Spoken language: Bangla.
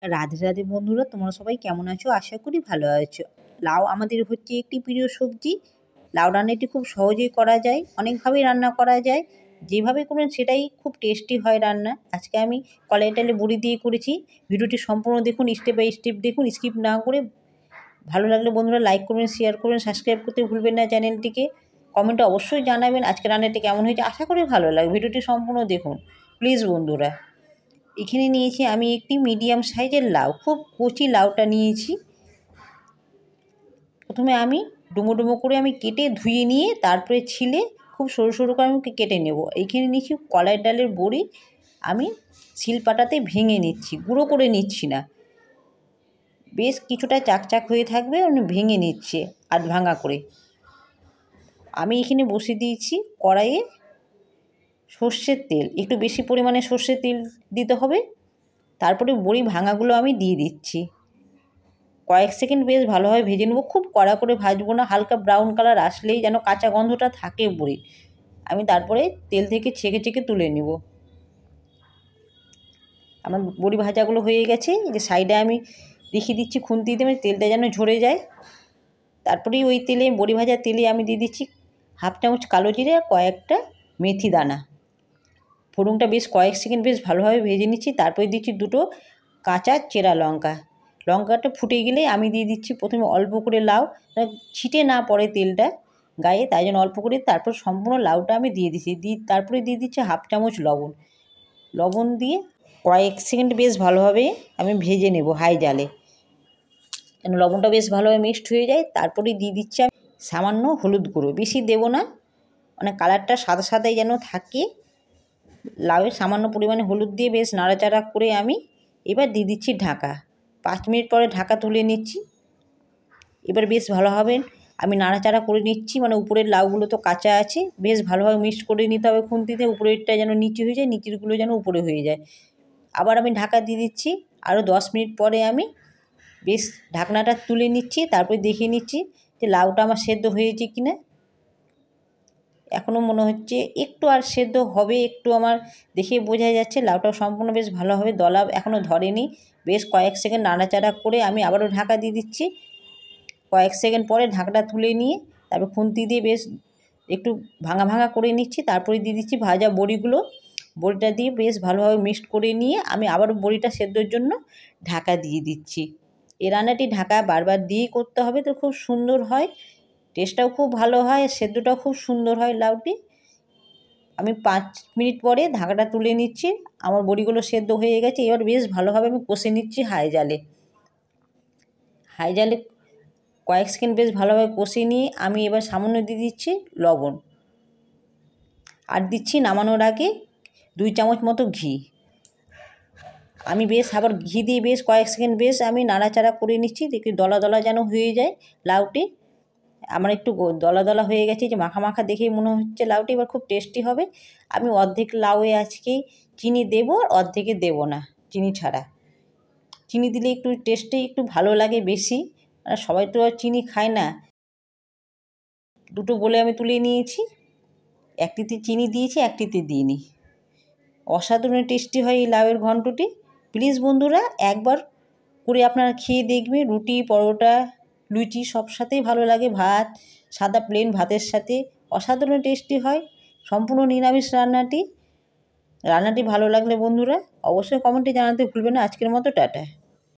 রাধে রাধে বন্ধুরা, তোমরা সবাই কেমন আছো? আশা করি ভালো আছো। লাউ আমাদের হচ্ছে একটি প্রিয় সবজি। লাউ রান্নাটি খুব সহজেই করা যায়, অনেকভাবেই রান্না করা যায়। যেভাবে করবেন সেটাই খুব টেস্টি হয় রান্না। আজকে আমি কলাই ডালে বড়ি দিয়ে করেছি। ভিডিওটি সম্পূর্ণ দেখুন, স্টেপ বাই স্টেপ দেখুন, স্কিপ না করে। ভালো লাগলে বন্ধুরা লাইক করবেন, শেয়ার করবেন, সাবস্ক্রাইব করতে ভুলবেন না চ্যানেলটিকে। কমেন্টে অবশ্যই জানাবেন আজকে রান্নাটি কেমন হয়েছে। আশা করি ভালো লাগবে। ভিডিওটি সম্পূর্ণ দেখুন প্লিজ বন্ধুরা। এখানে নিয়েছি আমি একটি মিডিয়াম সাইজের লাউ, খুব কচি লাউটা নিয়েছি। প্রথমে আমি ডুমো ডুমো করে আমি কেটে ধুয়ে নিয়ে তারপরে ছিলে খুব সরু সরু করে আমি কেটে নেব। এইখানে নিয়েছি কলাই ডালের বড়ি, আমি শিলপাটাতে ভেঙে নিচ্ছি, গুঁড়ো করে নিচ্ছি না। বেশ কিছুটা চাকচাক হয়ে থাকবে, আমি ভেঙে নিচ্ছি আধ ভাঙা করে। আমি এখানে বসিয়ে দিয়েছি কড়াইয়ে সর্ষের তেল, একটু বেশি পরিমাণে সর্ষের তেল দিতে হবে। তারপরে বড়ি ভাঙাগুলো আমি দিয়ে দিচ্ছি। কয়েক সেকেন্ড বেশ ভালোভাবে ভেজে নেবো, খুব কড়া করে ভাজবো না, হালকা ব্রাউন কালার আসলেই যেন কাঁচা গন্ধটা থাকে বড়ি। আমি তারপরে তেল থেকে ছেঁকে ছেঁকে তুলে নেব। আমার বড়ি ভাজাগুলো হয়ে গেছে, যে সাইডে আমি রেখে দিচ্ছি খুন্তি দিয়ে, তেলটা যেন ঝরে যায়। তারপরেই ওই তেলে, বড়ি ভাজার তেলে আমি দিয়ে দিচ্ছি হাফ চামচ কালো জিরে, কয়েকটা মেথি দানা। ফোড়নটা বেশ কয়েক সেকেন্ড বেশ ভালোভাবে ভেজে নিচ্ছি। তারপরে দিচ্ছি দুটো কাঁচা চেরা লঙ্কা। লঙ্কাটা ফুটে গেলে আমি দিয়ে দিচ্ছি প্রথমে অল্প করে লাউ, ছিটে না পড়ে তেলটা গায়ে, তাই জন্য অল্প করে। তারপর সম্পূর্ণ লাউটা আমি দিয়ে দিচ্ছি, তারপরে দিয়ে দিচ্ছি হাফ চামচ লবণ। লবণ দিয়ে কয়েক সেকেন্ড বেশ ভালোভাবে আমি ভেজে নেব হাই জালে, যেন লবণটা বেশ ভালোভাবে মিক্সড হয়ে যায়। তারপরে দিয়ে দিচ্ছি আমি সামান্য হলুদ গুঁড়ো, বেশি দেবো না, মানে কালারটা সাদা সাদাই যেন থাকে। লাউয়ে সামান্য পরিমাণে হলুদ দিয়ে বেশ নাড়াচাড়া করে আমি এবার দিয়ে দিচ্ছি ঢাকা। 5 মিনিট পরে ঢাকা তুলে নিচ্ছি। এবার বেশ ভালোভাবে আমি নাড়াচাড়া করে নিচ্ছি, মানে উপরের লাউগুলো তো কাঁচা আছে, বেশ ভালোভাবে মিক্সড করে নিতে হবে খুন্তিতে। উপরেরটা যেন নিচে হয়ে যায়, নিচেরগুলো যেন উপরে হয়ে যায়। আবার আমি ঢাকা দিয়ে দিচ্ছি। আরও 10 মিনিট পরে আমি বেশ ঢাকনাটা তুলে নিচ্ছি। তারপরে দেখে নিচ্ছি যে লাউটা আমার সেদ্ধ হয়েছে কিনা। এখনও মনে হচ্ছে একটু আর সেদ্ধ হবে, একটু আমার দেখে বোঝা যাচ্ছে। লাউটা সম্পূর্ণ বেশ ভালোভাবে দলা এখনও ধরেনি। বেশ কয়েক সেকেন্ড নাড়াচাড়া করে আমি আবারও ঢাকা দিয়ে দিচ্ছি। কয়েক সেকেন্ড পরে ঢাকটা তুলে নিয়ে তারপর খুন্তি দিয়ে বেশ একটু ভাঙা ভাঙা করে নিচ্ছি। তারপরে দিয়ে দিচ্ছি ভাজা বড়িগুলো। বড়িটা দিয়ে বেশ ভালোভাবে মিক্সড করে নিয়ে আমি আবারও বড়িটা সেদ্ধর জন্য ঢাকা দিয়ে দিচ্ছি। এই রান্নাটি ঢাকা বারবার দিয়েই করতে হবে, তো খুব সুন্দর হয়, টেস্টটাও খুব ভালো হয়, সেদ্ধটাও খুব সুন্দর হয় লাউটি। আমি 5 মিনিট পরে ঢাকাটা তুলে নিচ্ছি। আমার বড়িগুলো সেদ্ধ হয়ে গেছে। এবার বেশ ভালোভাবে আমি কষে নিচ্ছি হাই জালে। হাই জালে কয়েক সেকেন্ড বেশ ভালোভাবে কষে নিয়ে আমি এবার সামান্য দিয়ে দিচ্ছি লবণ, আর দিচ্ছি নামানোর আগে 2 চামচ মতো ঘি। আমি বেশ আবার ঘি দিয়ে বেশ কয়েক সেকেন্ড বেশ আমি নাড়াচাড়া করে নিচ্ছি, দেখি দলা দলা যেন হয়ে যায় লাউটি। আমার একটু দলা দলা হয়ে গেছে, যে মাখা মাখা দেখেই মনে হচ্ছে লাউটি এবার খুব টেস্টি হবে। আমি অর্ধেক লাউয়ে আজকে চিনি দেবো, আর অর্ধেকে দেবো না চিনি ছাড়া। চিনি দিলে একটু টেস্টে একটু ভালো লাগে বেশি, আর সবাই তো আর চিনি খায় না। দুটো বলে আমি তুলে নিয়েছি, একটিতে চিনি দিয়েছি, একটিতে দিইনি। অসাধারণ টেস্টি হয় এই লাউয়ের ঘন্টটি। প্লিজ বন্ধুরা একবার করে আপনারা খেয়ে দেখবেন। রুটি, পরোটা, লুচি সব সাথেই ভালো লাগে, ভাত, সাদা প্লেন ভাতের সাথে অসাধারণ টেস্টি হয়। সম্পূর্ণ নিরামিষ রান্নাটি ভালো লাগলে বন্ধুরা অবশ্যই কমেন্টে জানাতে ভুলবেন না। আজকের মতো টাটা।